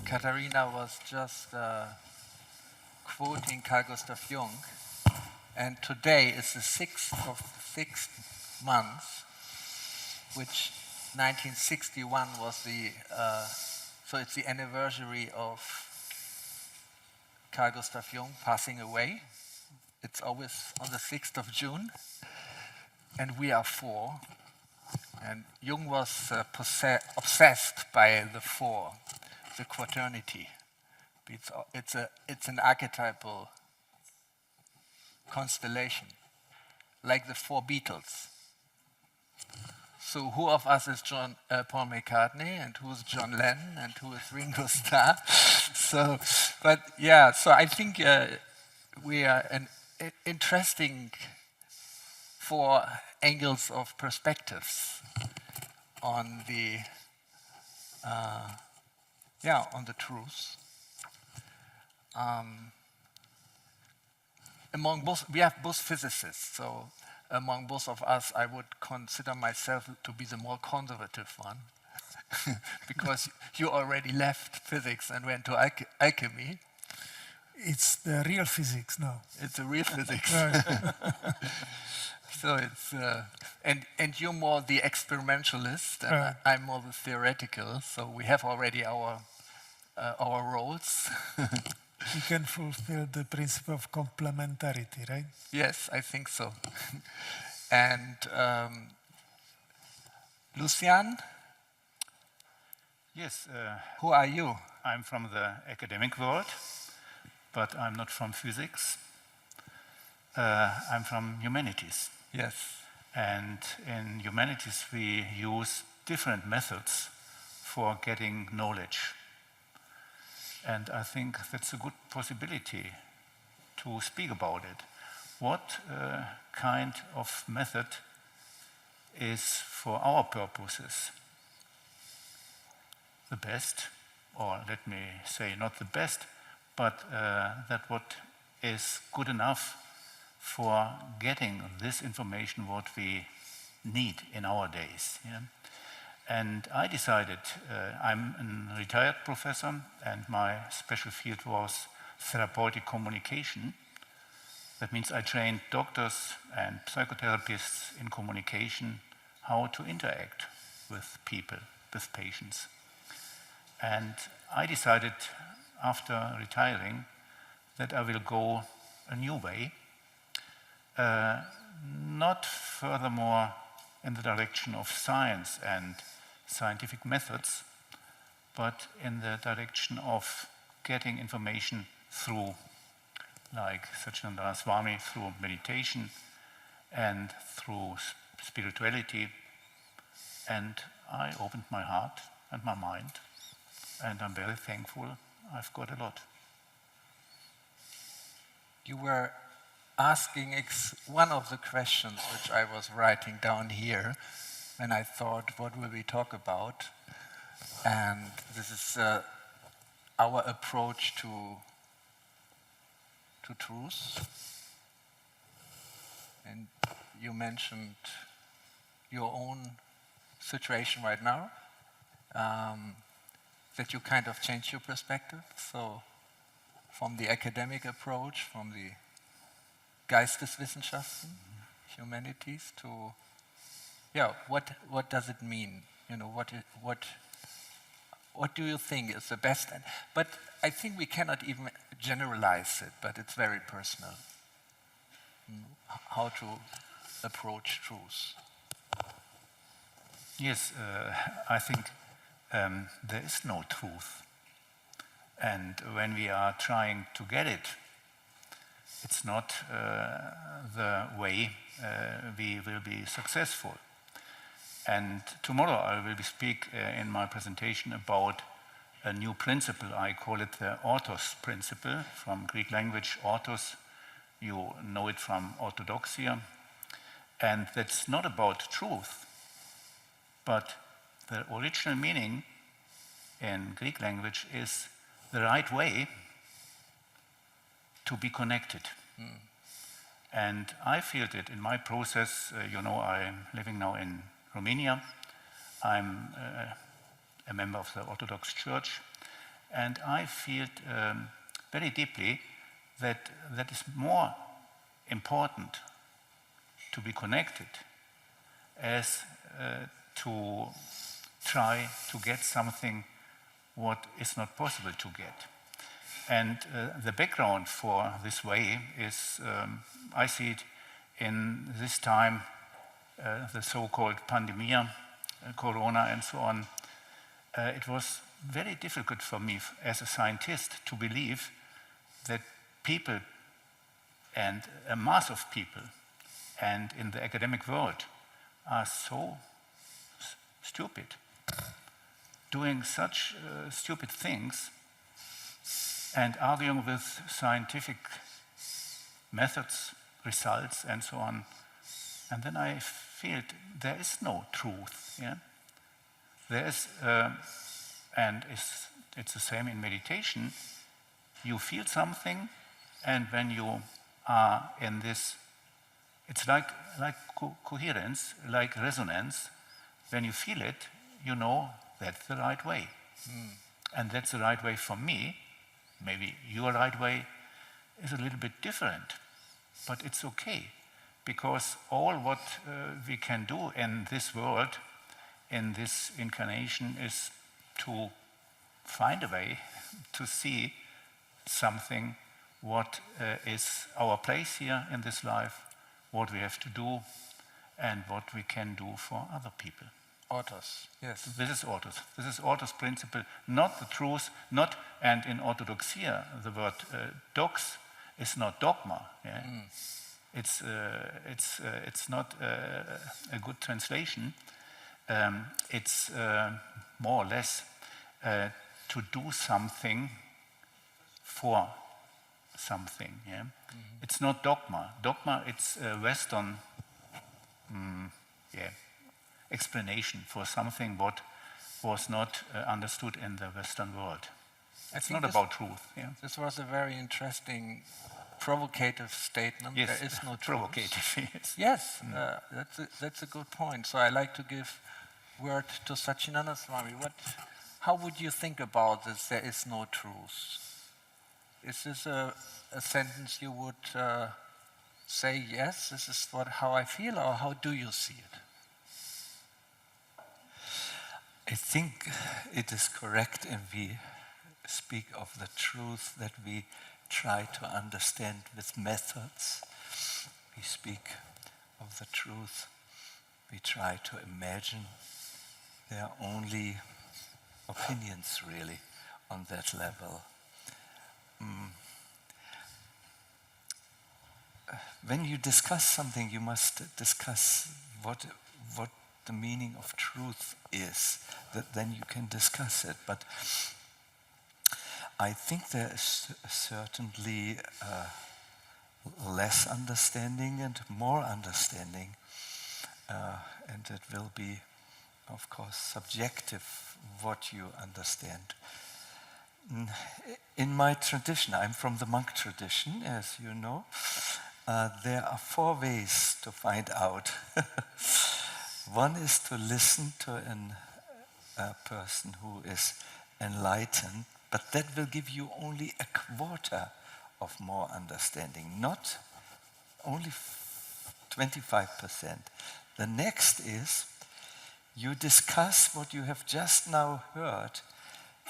Katharina was just quoting Carl Gustav Jung, and today is the 6th of the 6th month, which 1961 was the, so it's the anniversary of Carl Gustav Jung passing away. It's always on the 6th of June, and we are 4. And Jung was obsessed by the 4, the quaternity. It's an archetypal constellation, like the 4 Beatles. So who of us is Paul McCartney, and who's John Lennon, and who is Ringo Starr? So, but yeah, so I think we are an interesting 4 angles of perspectives on the on the truth. Among both, we have both physicists, so among both of us, I would consider myself to be the more conservative one, because you already left physics and went to alchemy. It's the real physics now. It's the real physics. So it's and you're more the experimentalist, and I'm more the theoretical. So we have already our roles. You can fulfill the principle of complementarity, right? Yes, I think so. And Lucian? Yes. Who are you? I'm from the academic world, but I'm not from physics. I'm from humanities. Yes. And in humanities, we use different methods for getting knowledge. And I think that's a good possibility to speak about it. What kind of method is for our purposes the best, or let me say not the best, but that what is good enough for getting this information what we need in our days. Yeah? And I decided, I'm a retired professor, and my special field was therapeutic communication. That means I trained doctors and psychotherapists in communication, how to interact with people, with patients. And I decided after retiring that I will go a new way, not furthermore in the direction of science and scientific methods, but in the direction of getting information through, like Sacinandana Swami, through meditation and through spirituality. And I opened my heart and my mind, and I'm very thankful I've got a lot. You were asking one of the questions which I was writing down here, and I thought, what will we talk about? And this is our approach to truth. And you mentioned your own situation right now, that you kind of changed your perspective. So from the academic approach, from the Geisteswissenschaften, humanities, to what does it mean? You know, what do you think is the best? But I think we cannot even generalize it, but it's very personal. How to approach truth. Yes, I think there is no truth. And when we are trying to get it, it's not the way we will be successful. And tomorrow I will speak in my presentation about a new principle. I call it the orthos principle, from Greek language orthos. You know it from orthodoxia. And that's not about truth, but the original meaning in Greek language is the right way to be connected. And I feel it in my process. You know, I'm living now in Romania. I'm a member of the Orthodox Church, and I feel very deeply that that is more important to be connected as to try to get something what is not possible to get. And the background for this way is, I see it in this time, the so-called pandemia, corona and so on. It was very difficult for me as a scientist to believe that people and a mass of people and in the academic world are so stupid, doing such stupid things and arguing with scientific methods, results, and so on. And then I feel there is no truth. Yeah? There is, and it's the same in meditation. You feel something, and when you are in this, it's like coherence, like resonance. When you feel it, you know that's the right way. And that's the right way for me. Maybe your right way is a little bit different, but it's okay, because all what we can do in this world, in this incarnation, is to find a way to see something, what is our place here in this life, what we have to do, and what we can do for other people. Autos, yes. This is autos. This is autos principle, not the truth, not, and in orthodoxia, the word dox is not dogma. Yeah? It's not a good translation. It's more or less to do something for something. Yeah? It's not dogma. Dogma, it's a Western explanation for something what was not understood in the Western world. It's not about truth. Yeah? This was a very interesting, provocative statement. Yes, there is no truth. provocative. Yes. Yes, that's a good point. So I like to give word to Sacinandana Swami. How would you think about this? There is no truth. Is this a sentence you would say, yes, this is how I feel, or how do you see it? I think it is correct, and we speak of the truth that we try to understand with methods. We speak of the truth we try to imagine. There are only opinions, really, on that level. When you discuss something, you must discuss what the meaning of truth is. Then you can discuss it. But I think there is certainly less understanding and more understanding. And it will be, of course, subjective what you understand. In my tradition, I'm from the monk tradition, as you know, there are 4 ways to find out. One is to listen to a person who is enlightened, but that will give you only a quarter of more understanding, not only 25%. The next is you discuss what you have just now heard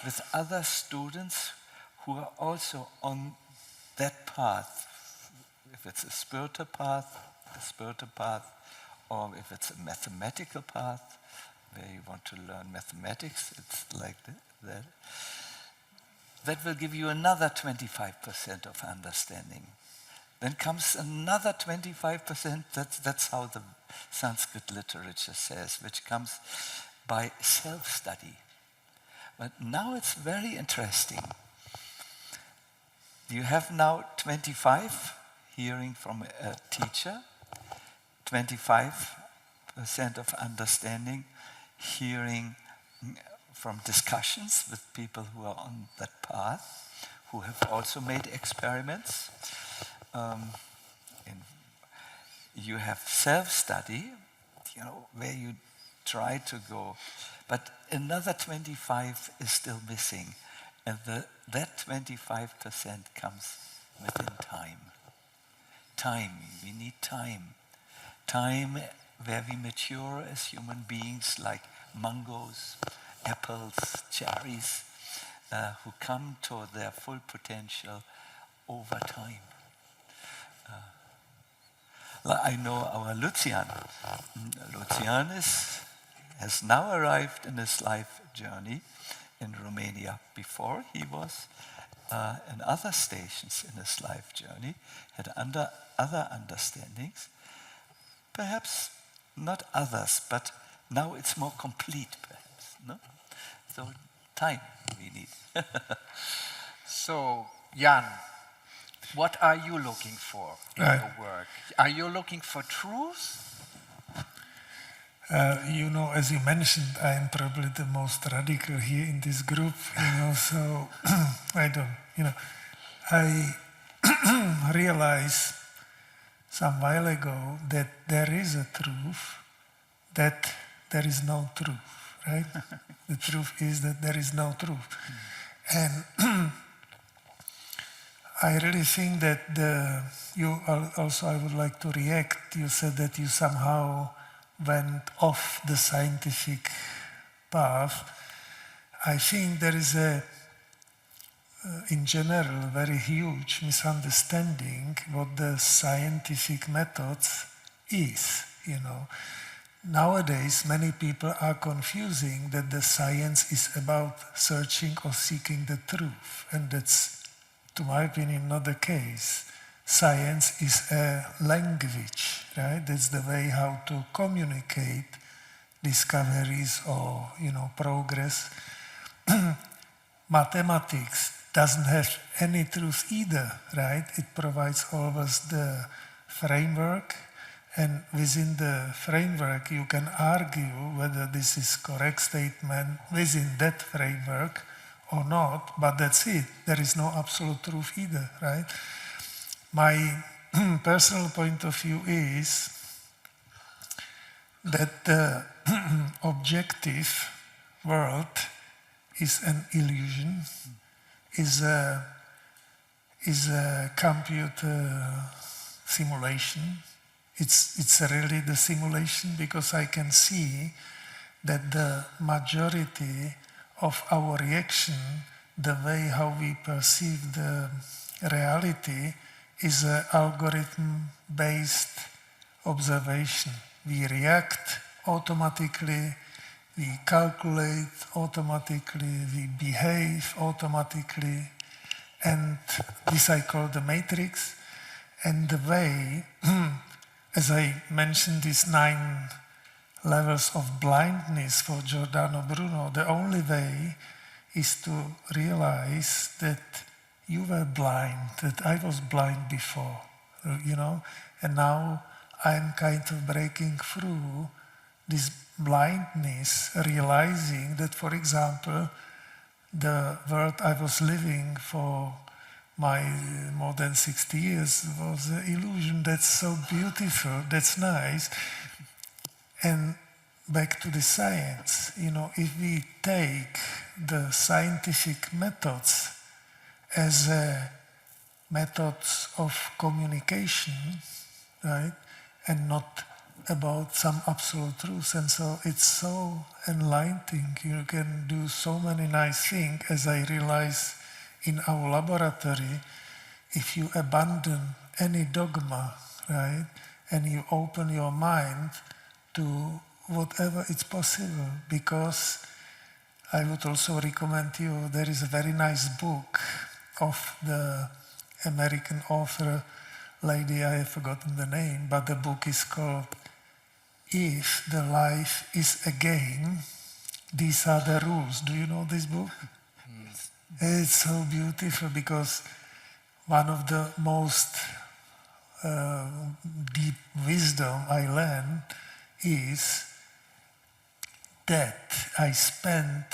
with other students who are also on that path. If it's a spiritual path, or if it's a mathematical path, where you want to learn mathematics, it's like that. That will give you another 25% of understanding. Then comes another 25%, that's how the Sanskrit literature says, which comes by self-study. But now it's very interesting. You have now 25 hearing from a teacher, 25% of understanding, hearing from discussions with people who are on that path, who have also made experiments. You have self-study, where you try to go. But another 25 is still missing. And that 25% comes within time. Time, we need time. Time where we mature as human beings, like mangoes, apples, cherries, who come to their full potential over time. I know our Lucian. Lucian has now arrived in his life journey in Romania. Before, he was in other stations in his life journey, had other understandings, perhaps not others, but now it's more complete, perhaps. No? So time we need. So, Jan, what are you looking for in your work? Are you looking for truth? You know, as you mentioned, I am probably the most radical here in this group, you know, so I don't, you know, I realized some while ago that there is a truth, that there is no truth, right? The truth is that there is no truth. And I really think that you also, I would like to react, you said that you somehow went off the scientific path. I think there is in general, very huge misunderstanding what the scientific methods is, you know. Nowadays, many people are confusing that the science is about searching or seeking the truth, and that's, to my opinion, not the case. Science is a language, right? That's the way how to communicate discoveries or, you know, progress. Mathematics doesn't have any truth either, right? It provides always the framework, and within the framework you can argue whether this is correct statement within that framework or not, but that's it. There is no absolute truth either, right? My personal point of view is that the objective world is an illusion, is a computer simulation. It's really the simulation, because I can see that the majority of our reaction, the way how we perceive the reality, is an algorithm-based observation. We react automatically, we calculate automatically, we behave automatically, and this I call the matrix. And the way, as I mentioned, these 9 levels of blindness for Giordano Bruno, the only way is to realize that you were blind, that I was blind before, you know, and now I'm kind of breaking through this blindness, realizing that, for example, the world I was living for my more than 60 years was an illusion. That's so beautiful, that's nice. And back to the science, you know, if we take the scientific methods as methods of communication, right, and not about some absolute truth, and so it's so enlightening. You can do so many nice things, as I realize in our laboratory. If you abandon any dogma, right, and you open your mind to whatever is possible, because I would also recommend you, there is a very nice book of the American author, lady, I have forgotten the name, but the book is called If the Life is a Game, These Are the Rules. Do you know this book? It's so beautiful, because one of the most deep wisdom I learned is that I spent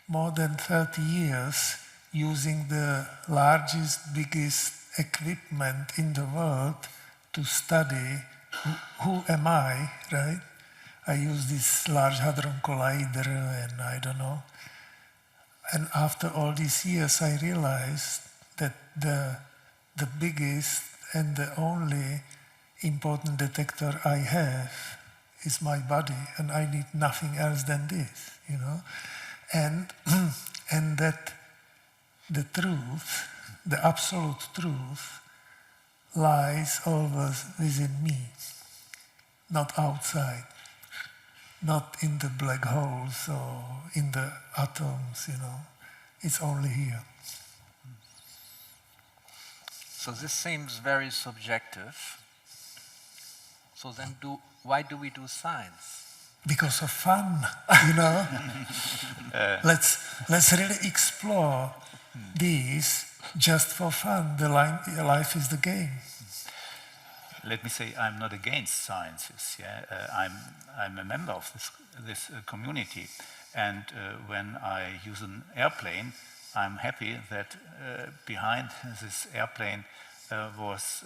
more than 30 years using the largest, biggest equipment in the world to study who am I, right? I use this Large Hadron Collider and I don't know. And after all these years, I realized that the biggest and the only important detector I have is my body, and I need nothing else than this, you know. And and that the truth, the absolute truth, lies always within me, not outside, not in the black holes or in the atoms, you know. It's only here. So this seems very subjective. So then why do we do science? Because of fun, you know. Let's really explore these just for fun. Life is the game. Let me say, I'm not against sciences. Yeah? I'm a member of this community, and when I use an airplane, I'm happy that behind this airplane was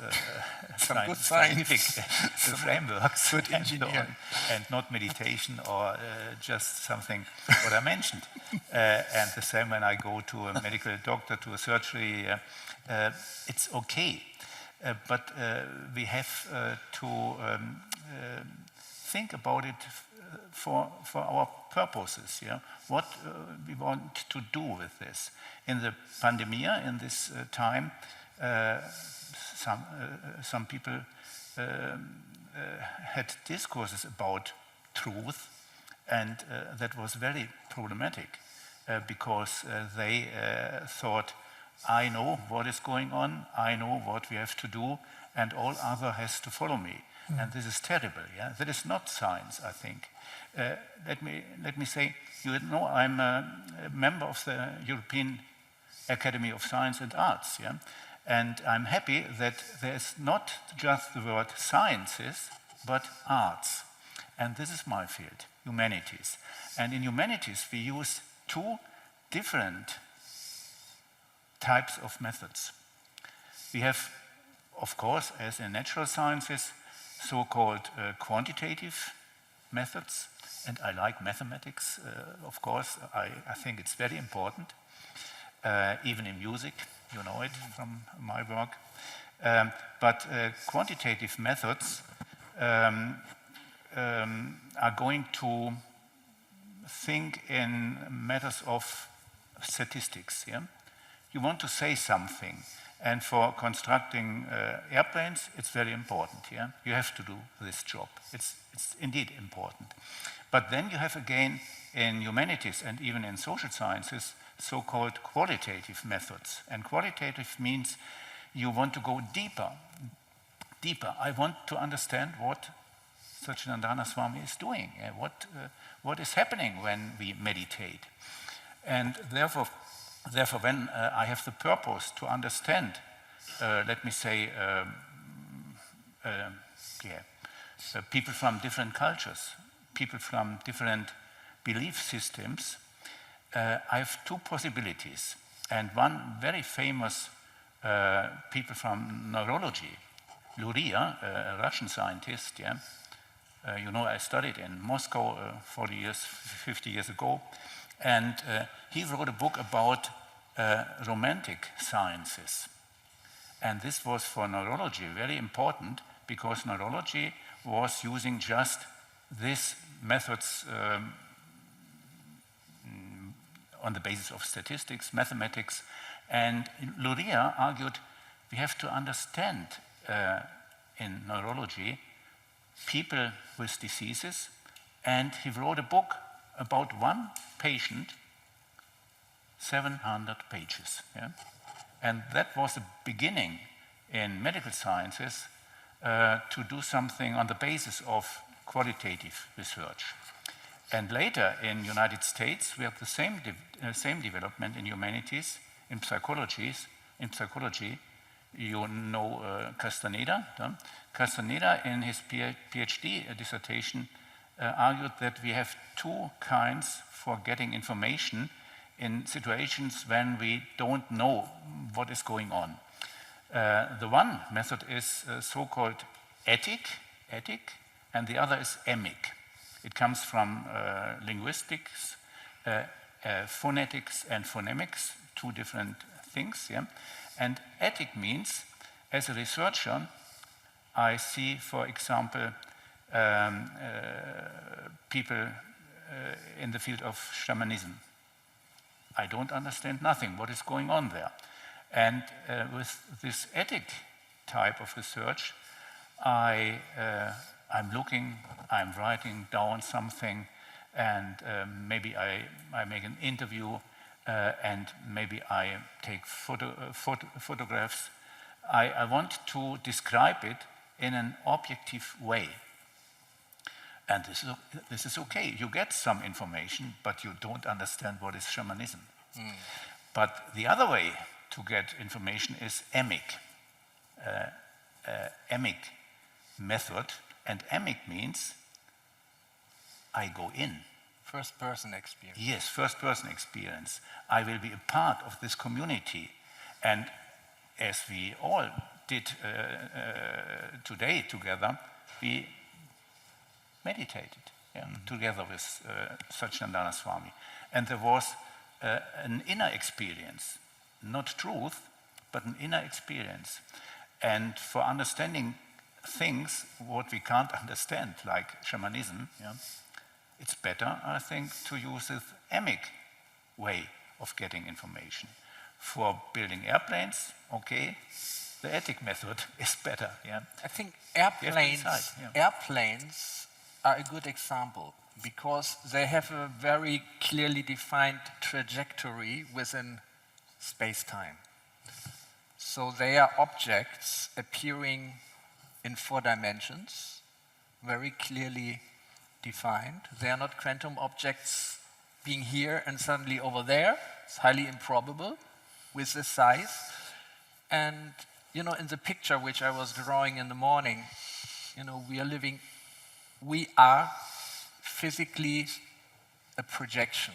some good scientific frameworks, good engineering, and not meditation or just something what I mentioned. And the same when I go to a medical doctor, to a surgery, it's okay. But we have to think about it for our purposes. Yeah? What we want to do with this. In the pandemic, in this time, some people had discourses about truth, and that was very problematic because they thought, I know what is going on, I know what we have to do, and all other has to follow me. And this is terrible. Yeah? That is not science, I think. Let me say, you know, I'm a member of the European Academy of Science and Arts. Yeah? And I'm happy that there's not just the word sciences, but arts. And this is my field, humanities. And in humanities, we use two different types of methods. We have, of course, as in natural sciences, so-called quantitative methods. And I like mathematics, of course. I think it's very important, even in music. You know it from my work. But quantitative methods are going to think in matters of statistics. Yeah? You want to say something, and for constructing airplanes, it's very important. Yeah? You have to do this job. It's indeed important. But then you have again in humanities and even in social sciences so-called qualitative methods. And qualitative means you want to go deeper. I want to understand what Sacinandana Swami is doing, what is happening when we meditate. And therefore when I have the purpose to understand, let me say, people from different cultures, people from different belief systems, I have two possibilities. And one very famous people from neurology, Luria, a Russian scientist, yeah? You know, I studied in Moscow 50 years ago, and he wrote a book about romantic sciences. And this was for neurology very important because neurology was using just these methods on the basis of statistics, mathematics, and Luria argued we have to understand in neurology people with diseases, and he wrote a book about one patient, 700 pages. Yeah? And that was the beginning in medical sciences to do something on the basis of qualitative research. And later in United States, we have the same development in humanities, in psychology. You know Castaneda. Castaneda, in his PhD dissertation, argued that we have two kinds for getting information in situations when we don't know what is going on. The one method is so-called ethic, and the other is emic. It comes from linguistics, phonetics and phonemics, two different things. Yeah? And ethic means, as a researcher, I see, for example, people in the field of shamanism. I don't understand nothing, what is going on there. And with this ethic type of research, I'm looking, I'm writing down something, and maybe I make an interview, and maybe I take photographs. I want to describe it in an objective way. And this is okay. You get some information, but you don't understand what is shamanism. But the other way to get information is emic method. And emic means I go in. First person experience. Yes, first person experience. I will be a part of this community. And as we all did today together, we meditated together with Sacinandana Swami. And there was an inner experience, not truth, but an inner experience. And for understanding things what we can't understand, like shamanism, it's better, I think, to use this emic way of getting information. For building airplanes, okay, the ethic method is better. Yeah? I think airplanes are a good example because they have a very clearly defined trajectory within space-time. So they are objects appearing in 4 dimensions, very clearly defined. They are not quantum objects being here and suddenly over there. It's highly improbable with this size. And, in the picture which I was drawing in the morning, we are physically a projection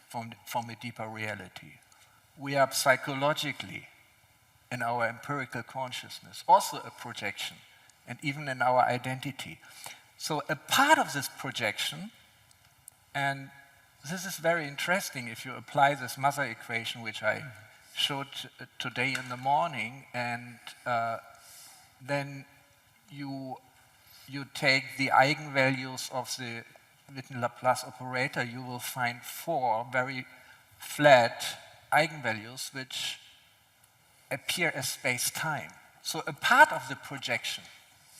from a deeper reality. We are psychologically, in our empirical consciousness, also a projection, and even in our identity. So a part of this projection, and this is very interesting if you apply this Mother equation, which I showed today in the morning, and then you take the eigenvalues of the Witten-Laplace operator, you will find 4 very flat eigenvalues which appear as space-time. So a part of the projection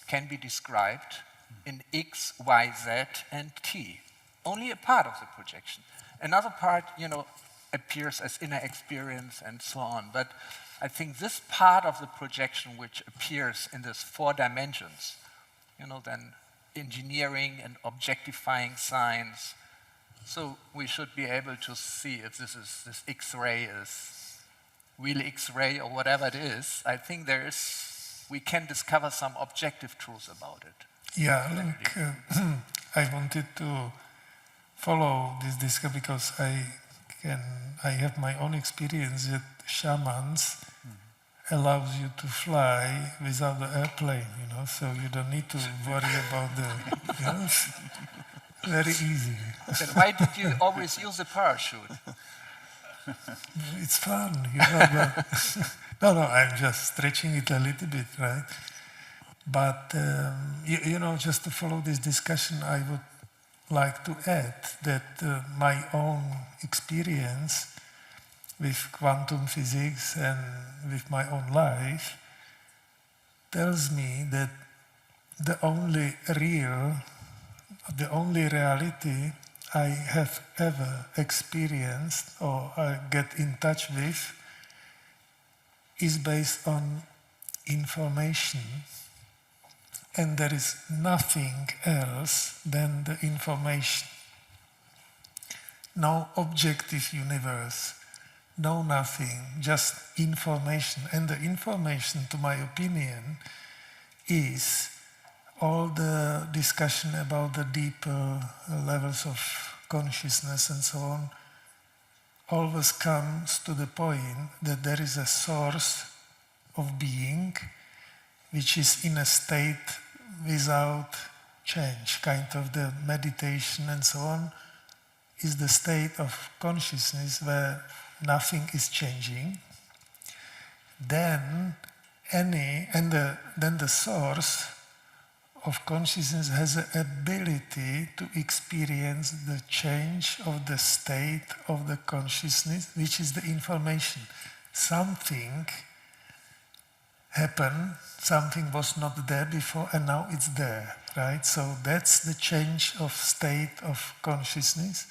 can be described in x, y, z, and t. Only a part of the projection. Another part, appears as inner experience and so on. But I think this part of the projection which appears in these 4 dimensions, then engineering and objectifying science. So we should be able to see if this X-ray is real X-ray or whatever it is. I think we can discover some objective truths about it. Yeah, I wanted to follow this discussion because I have my own experience that shamans allows you to fly without the airplane, so you don't need to worry about the, very easy. Then why did you always use a parachute? It's fun, No, I'm just stretching it a little bit, right? But, just to follow this discussion, I would like to add that my own experience with quantum physics and with my own life tells me that the only reality I have ever experienced or I get in touch with is based on information, and there is nothing else than the information. No objective universe, no nothing, just information. And the information, to my opinion, is all the discussion about the deeper levels of consciousness and so on always comes to the point that there is a source of being which is in a state without change, kind of the meditation and so on, is the state of consciousness where nothing is changing. Then the source of consciousness has the ability to experience the change of the state of the consciousness, which is the information. Something happened, something was not there before, and now it's there, right? So that's the change of state of consciousness,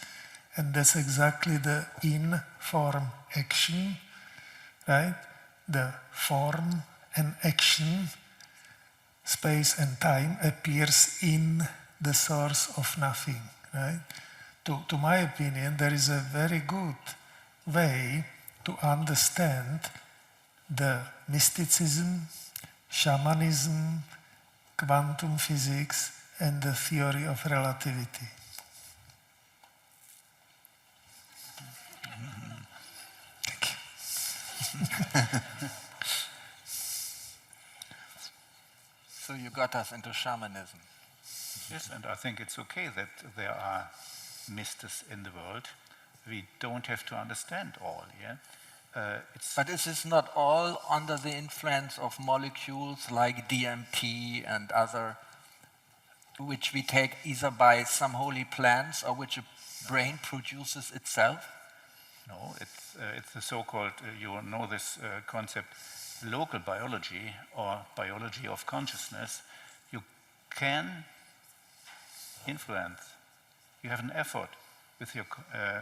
and that's exactly the in-form action, right? The form and action, space and time, appears in the source of nothing, right? To my opinion, there is a very good way to understand the mysticism, shamanism, quantum physics, and the theory of relativity. Thank you. So you got us into shamanism. Yes, and I think it's okay that there are mystics in the world. We don't have to understand all, yeah? But is this not all under the influence of molecules like DMT and other, which we take either by some holy plants or which a brain produces itself? No, it's the so-called, you know this concept, local biology or biology of consciousness. You can influence, you have an effort with your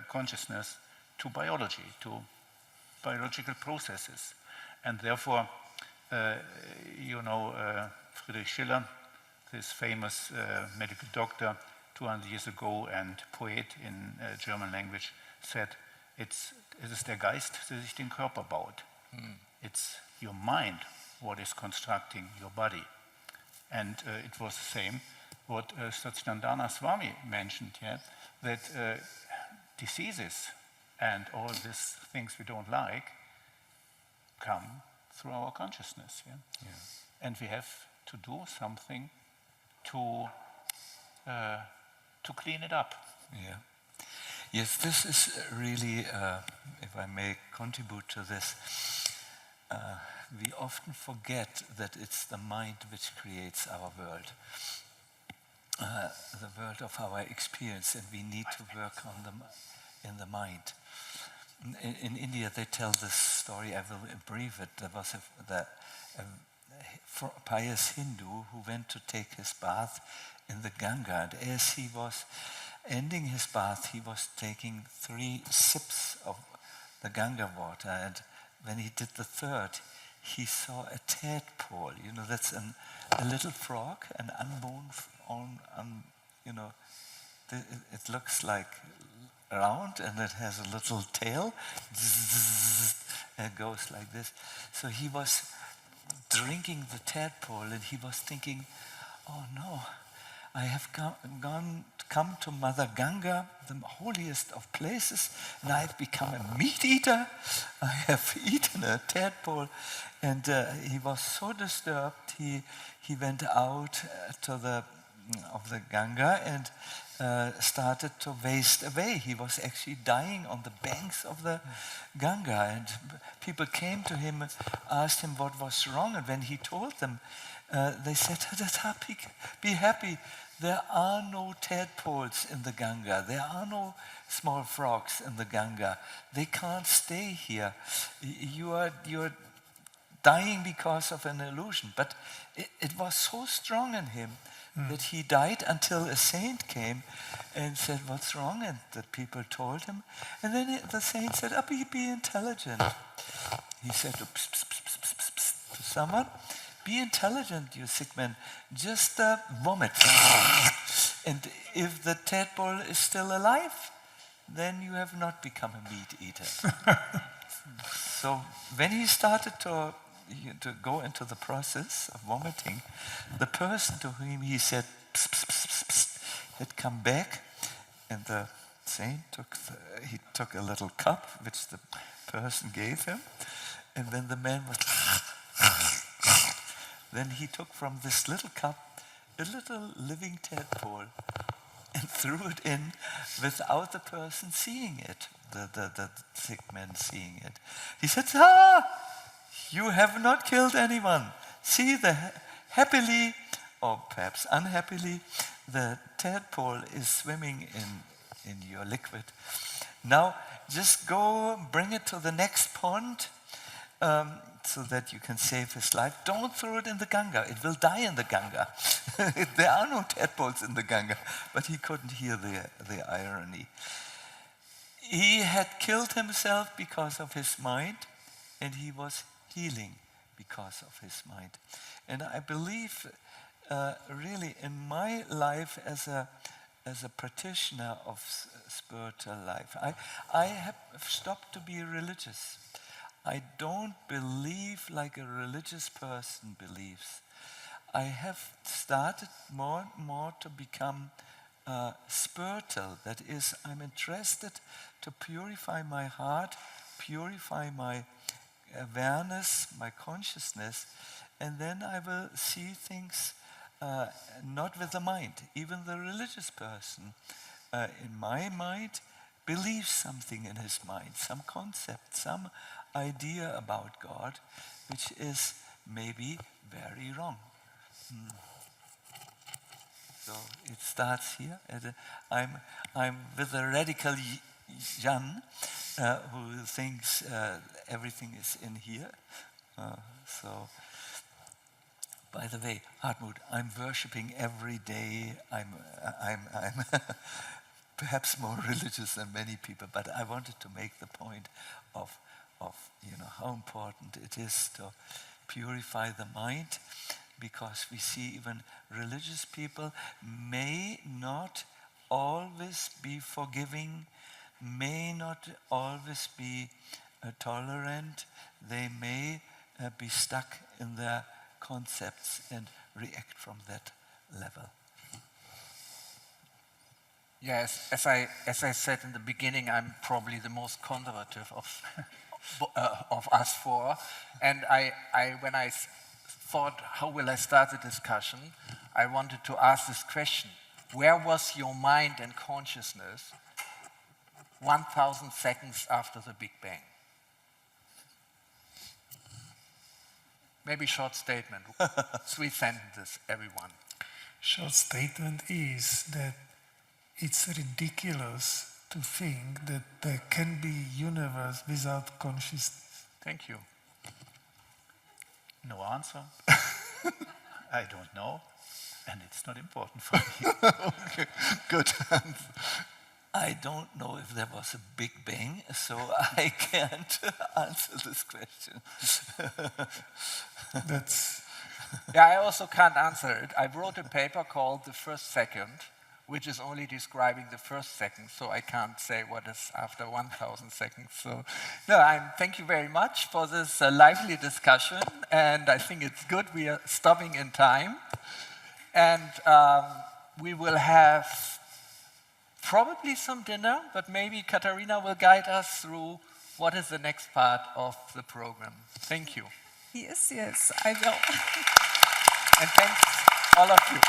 consciousness to biology, to biological processes. And therefore, you know, Friedrich Schiller, this famous medical doctor 200 years ago and poet in German language, said, es ist der Geist, der sich den Körper baut. It's your mind what is constructing your body. And it was the same what Sacinandana Swami mentioned, yeah? That diseases and all these things we don't like come through our consciousness. Yeah? Yeah. And we have to do something to clean it up. Yeah. Yes, this is really, if I may contribute to this, we often forget that it's the mind which creates our world, the world of our experience, and we need to work on them in the mind. In India, they tell this story, I will abbreviate it. There was a pious Hindu who went to take his bath in the Ganga, and as he was ending his bath, he was taking 3 sips of the Ganga water, and when he did the third, he saw a tadpole. You know, that's a little frog, an unborn, you know, it looks like round, and it has a little tail, and it goes like this. So he was drinking the tadpole, and he was thinking, oh no, I have come to Mother Ganga, the holiest of places, and I have become a meat eater. I have eaten a tadpole, and he was so disturbed. He went out of the Ganga and started to waste away. He was actually dying on the banks of the Ganga, and people came to him and asked him what was wrong. And when he told them, they said, "Be happy. There are no tadpoles in the Ganga. There are no small frogs in the Ganga. They can't stay here. You're dying because of an illusion." But it was so strong in him that he died until a saint came and said, "What's wrong?" And the people told him. And then the saint said, be intelligent. He said to someone, "Be intelligent, you sick man. Just vomit. And if the tadpole is still alive, then you have not become a meat eater." So when he started to go into the process of vomiting, the person to whom he said psst, psst, psst, psst, had come back, and the saint took a little cup which the person gave him, and when the man was then he took from this little cup a little living tadpole and threw it in without the person seeing it, the sick man seeing it. He said, you have not killed anyone. See, happily, or perhaps unhappily, the tadpole is swimming in your liquid. Now, just go bring it to the next pond so that you can save his life. Don't throw it in the Ganga. It will die in the Ganga. There are no tadpoles in the Ganga. But he couldn't hear the irony. He had killed himself because of his mind, and he was healing because of his mind. And I believe, really, in my life as a practitioner of spiritual life, I have stopped to be religious. I don't believe like a religious person believes. I have started more and more to become spiritual. That is, I'm interested to purify my heart, purify my awareness, my consciousness, and then I will see things not with the mind. Even the religious person, in my mind, believes something in his mind, some concept, some idea about God, which is maybe very wrong. So it starts here. I'm with a radical Jan who thinks everything is in here. So, by the way, Hartmut, I'm worshipping every day. I'm perhaps more religious than many people, but I wanted to make the point of how important it is to purify the mind, because we see even religious people may not always be forgiving, may not always be tolerant. They may be stuck in their concepts and react from that level. Yes, as I said in the beginning, I'm probably the most conservative of us four. And when I thought, how will I start the discussion, I wanted to ask this question. Where was your mind and consciousness 1,000 seconds after the Big Bang? Maybe short statement, 3 sentences, everyone. Short statement is that it's ridiculous to think that there can be universe without consciousness. Thank you. No answer. I don't know, and it's not important for me. Okay, good answer. I don't know if there was a Big Bang, so I can't answer this question. Yeah, I also can't answer it. I wrote a paper called The First Second, which is only describing the first second, so I can't say what is after 1,000 seconds. So, no, thank you very much for this lively discussion, and I think it's good we are stopping in time. And we will have probably some dinner, but maybe Katharina will guide us through what is the next part of the program. Thank you. Yes, I will. And thanks all of you.